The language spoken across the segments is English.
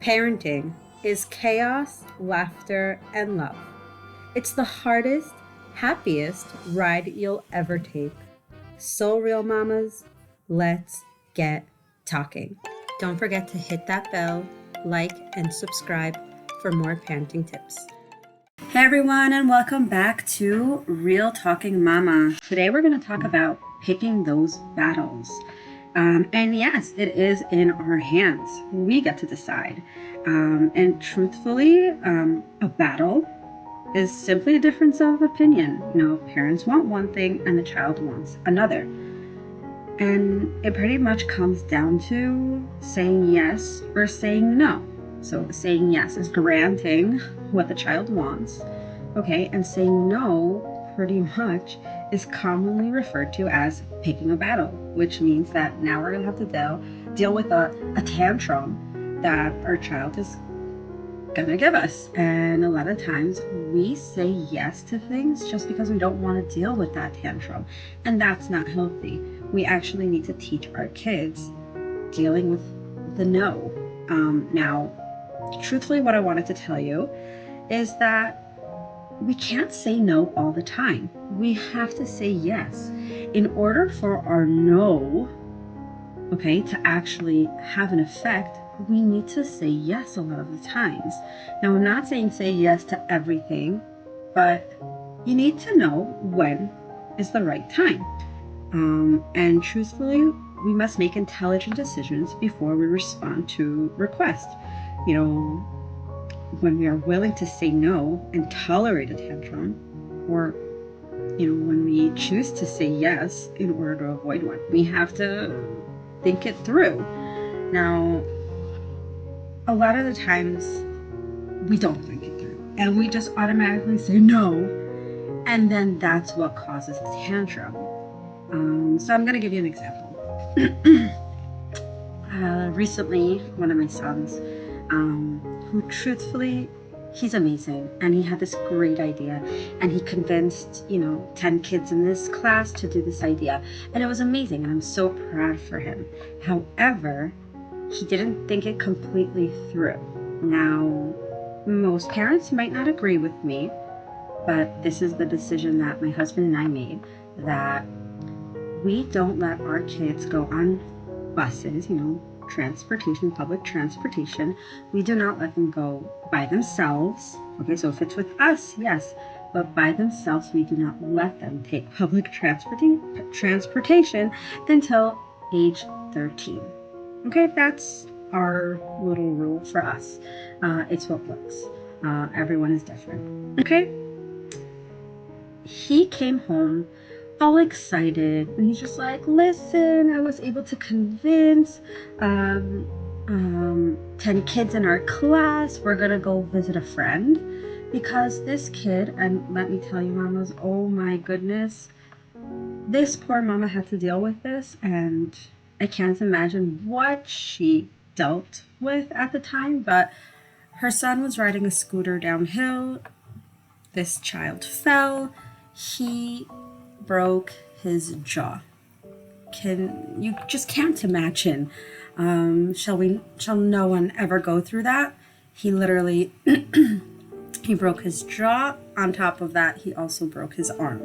Parenting is chaos, laughter, and love. It's the hardest, happiest ride you'll ever take. So real mamas, let's get talking. Don't forget to hit that bell, like, and subscribe for more parenting tips. Hey everyone, and welcome back to Real Talking Mama. Today we're going to talk about picking those battles. And yes, it is in our hands. We get to decide. And truthfully, a battle is simply a difference of opinion. Parents want one thing and the child wants another. And it pretty much comes down to saying yes or saying no. So saying yes is granting what the child wants, okay? And saying no pretty much is commonly referred to as picking a battle, which means that now we're gonna have to deal with a tantrum that our child is gonna give us. And a lot of times we say yes to things just because we don't want to deal with that tantrum, and that's not healthy. We actually need to teach our kids dealing with the no. Now, truthfully, what I wanted to tell you is that we can't say no all the time. We have to say yes. In order for our no, to actually have an effect, we need to say yes a lot of the times. Now, I'm not saying say yes to everything, but you need to know when is the right time. And truthfully, we must make intelligent decisions before we respond to requests. When we are willing to say no and tolerate a tantrum, or when we choose to say yes in order to avoid one, we have to think it through. Now, a lot of the times we don't think it through and we just automatically say no, and then that's what causes the tantrum. So I'm going to give you an example. Recently, one of my sons, who truthfully, he's amazing, and he had this great idea, and he convinced 10 kids in this class to do this idea, and it was amazing, and I'm so proud for him. However, he didn't think it completely through. Now, most parents might not agree with me, but this is the decision that my husband and I made, that we don't let our kids go on buses, transportation, public transportation. We do not let them go by themselves. Okay, so if it's with us, yes, but by themselves, we do not let them take public transportation until age 13. Okay, that's our little rule for us. It's what works. Everyone is different. Okay? He came home all excited, and he's just like, listen, I was able to convince 10 kids in our class. We're gonna go visit a friend, because this kid, and let me tell you, mamas, oh my goodness, this poor mama had to deal with this, and I can't imagine what she dealt with at the time, but her son was riding a scooter downhill. This child fell. He broke his jaw. You just can't imagine. Shall no one ever go through that? He literally he broke his jaw. On top of that, he also broke his arm.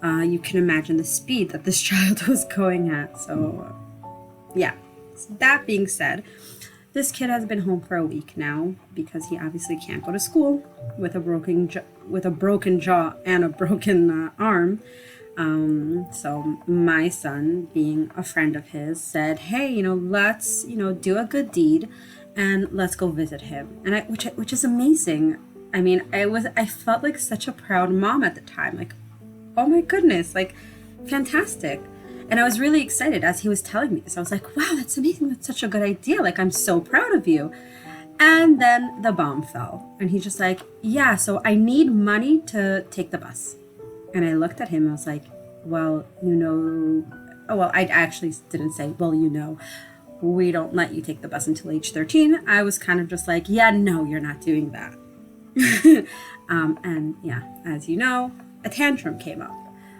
You can imagine the speed that this child was going at. So yeah, that being said, this kid has been home for a week now because he obviously can't go to school with a broken jaw and a broken arm. So my son, being a friend of his, said, hey, let's, do a good deed and let's go visit him. And which is amazing. I mean, I felt like such a proud mom at the time. Like, oh my goodness, like fantastic. And I was really excited as he was telling me this. I was like, wow, that's amazing. That's such a good idea. Like, I'm so proud of you. And then the bomb fell. And he's just like, yeah, so I need money to take the bus. And I looked at him and I was like, well, I actually didn't say, well, we don't let you take the bus until age 13. I was kind of just like, yeah, no, you're not doing that. And yeah, as you know, a tantrum came up.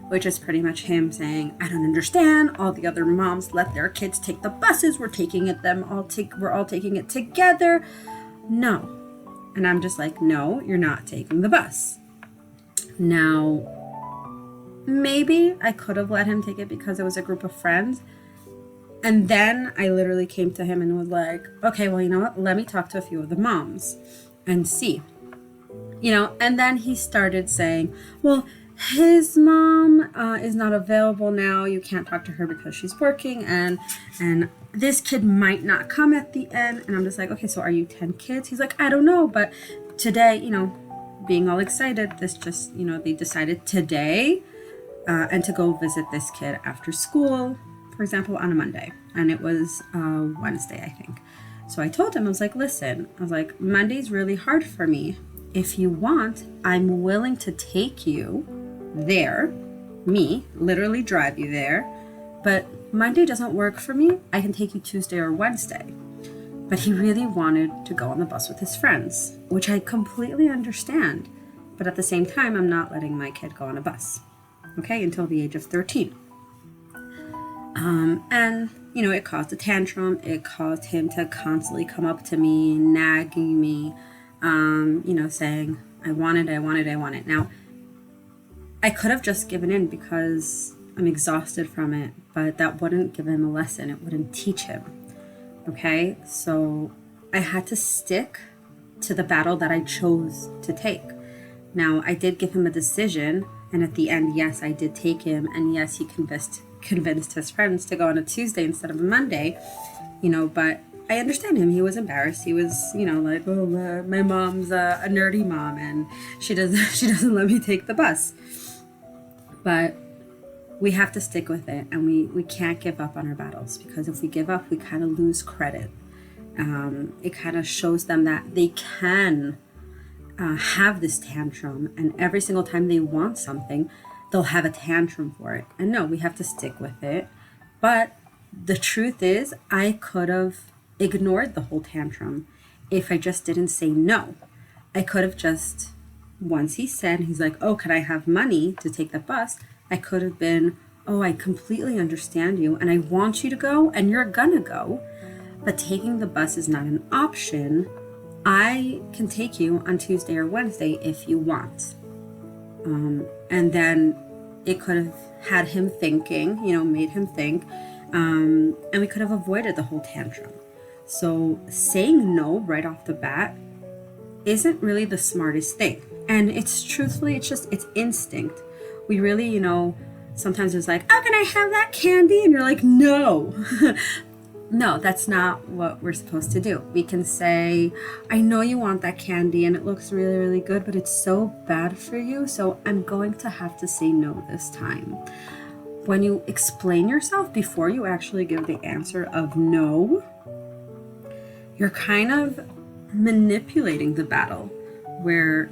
which is pretty much him saying, I don't understand. All the other moms let their kids take the buses. We're all taking it together. No. And I'm just like, no, you're not taking the bus. Now, maybe I could have let him take it because it was a group of friends. And then I literally came to him and was like, okay, well, you know what? Let me talk to a few of the moms and see. And then he started saying, well, his mom is not available now. You can't talk to her because she's working, and this kid might not come at the end. And I'm just like, okay, so are you 10 kids? He's like, I don't know, but today, being all excited, this just, they decided today and to go visit this kid after school, for example, on a Monday. And it was Wednesday, I think. So I told him, I was like, listen, Monday's really hard for me. If you want, I'm willing to take you there, literally drive you there. But Monday doesn't work for me. I can take you Tuesday or Wednesday. But he really wanted to go on the bus with his friends, which I completely understand. But at the same time, I'm not letting my kid go on a bus, okay, until the age of 13. And, it caused a tantrum. It caused him to constantly come up to me, nagging me, saying, I want it. Now, I could have just given in because I'm exhausted from it, but that wouldn't give him a lesson. It wouldn't teach him. Okay? So I had to stick to the battle that I chose to take. Now, I did give him a decision, and at the end, yes, I did take him, and yes, he convinced his friends to go on a Tuesday instead of a Monday, but I understand him. He was embarrassed. He was, like, oh, my mom's a nerdy mom, and she doesn't let me take the bus. But we have to stick with it, and we can't give up on our battles, because if we give up, we kind of lose credit. It kind of shows them that they can have this tantrum, and every single time they want something, they'll have a tantrum for it. And no, we have to stick with it. But the truth is, I could have ignored the whole tantrum if I just didn't say no. I could have just, once he's like, oh, can I have money to take the bus? I could have been, oh, I completely understand you, and I want you to go, and you're gonna go, but taking the bus is not an option. I can take you on Tuesday or Wednesday if you want. And then it could have had him thinking, made him think, and we could have avoided the whole tantrum. So saying no right off the bat isn't really the smartest thing. And it's instinct. We really, sometimes it's like, oh, can I have that candy? And you're like, no. No, that's not what we're supposed to do. We can say, I know you want that candy and it looks really, really good, but it's so bad for you, so I'm going to have to say no this time. When you explain yourself before you actually give the answer of no, you're kind of manipulating the battle where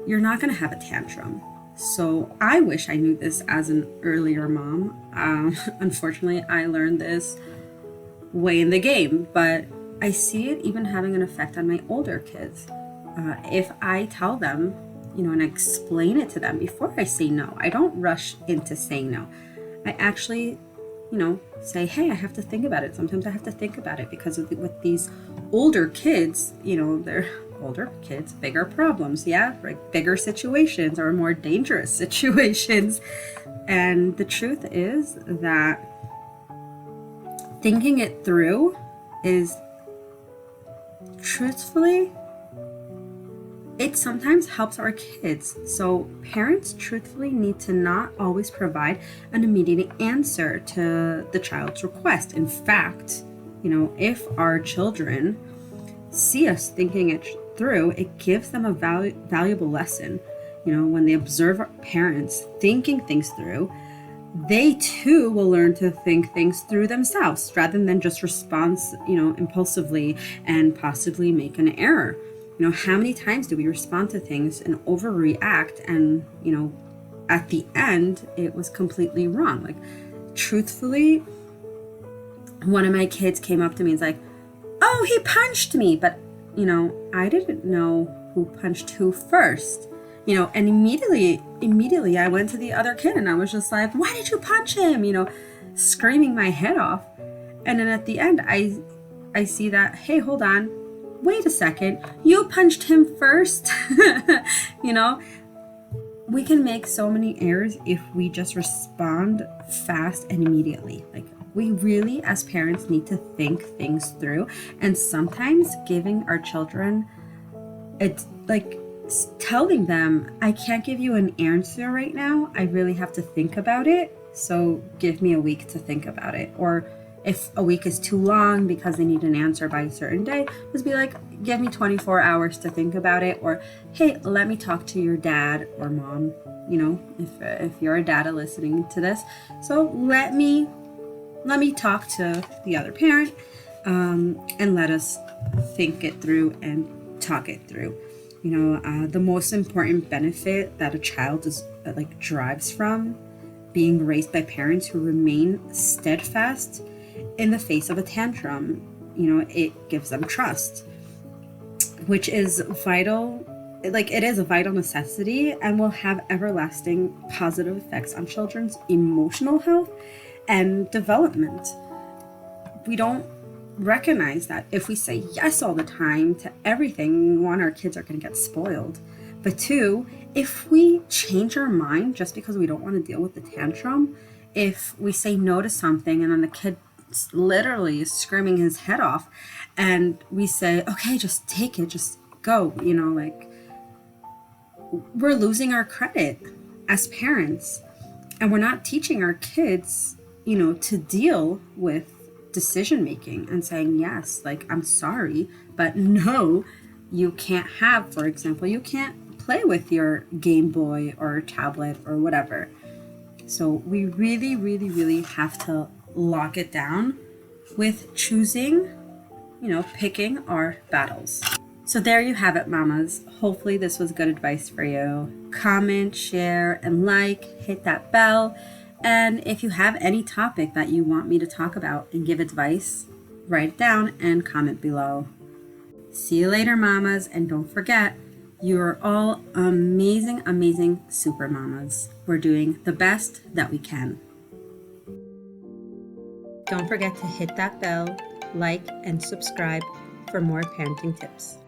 you're not going to have a tantrum. So I wish I knew this as an earlier mom. Unfortunately, I learned this way in the game, but I see it even having an effect on my older kids. If I tell them, and explain it to them before I say no, I don't rush into saying no. I actually, say, hey, I have to think about it. Sometimes I have to think about it because with these older kids, they're older kids, bigger problems, like bigger situations or more dangerous situations. And the truth is that thinking it through is, truthfully, it sometimes helps our kids. So parents truthfully need to not always provide an immediate answer to the child's request. In fact, if our children see us thinking it through, it gives them a valuable lesson. When they observe our parents thinking things through, they too will learn to think things through themselves rather than just respond, impulsively and possibly make an error. How many times do we respond to things and overreact and, at the end, it was completely wrong. Like, truthfully, one of my kids came up to me and was like, oh, he punched me. But, I didn't know who punched who first. And immediately I went to the other kid and I was just like, why did you punch him? Screaming my head off. And then at the end, I see that, hey, hold on, wait a second, you punched him first. We can make so many errors if we just respond fast and immediately. Like, we really, as parents, need to think things through. And sometimes giving our children, it's like telling them, I can't give you an answer right now. I really have to think about it. So give me a week to think about it. Or if a week is too long because they need an answer by a certain day, just be like, give me 24 hours to think about it. Or, hey, let me talk to your dad or mom, if you're a dad listening to this. So let me talk to the other parent, and let us think it through and talk it through. The most important benefit that a child drives from being raised by parents who remain steadfast in the face of a tantrum, it gives them trust, which is vital. It is a vital necessity and will have everlasting positive effects on children's emotional health and development. We don't recognize that if we say yes all the time to everything, one, our kids are going to get spoiled. But two, if we change our mind just because we don't want to deal with the tantrum, if we say no to something and then the kid literally is screaming his head off and we say, okay, just take it, just go, we're losing our credit as parents, and we're not teaching our kids, to deal with decision making and saying, yes, I'm sorry, but no, you can't have, for example, you can't play with your Game Boy or tablet or whatever. So we really, really, really have to lock it down with choosing, picking our battles. So there you have it, mamas. Hopefully this was good advice for you. Comment, share, and hit that bell. And if you have any topic that you want me to talk about and give advice, write it down and comment below. See you later, mamas. And don't forget, you are all amazing, amazing super mamas. We're doing the best that we can. Don't forget to hit that bell, and subscribe for more parenting tips.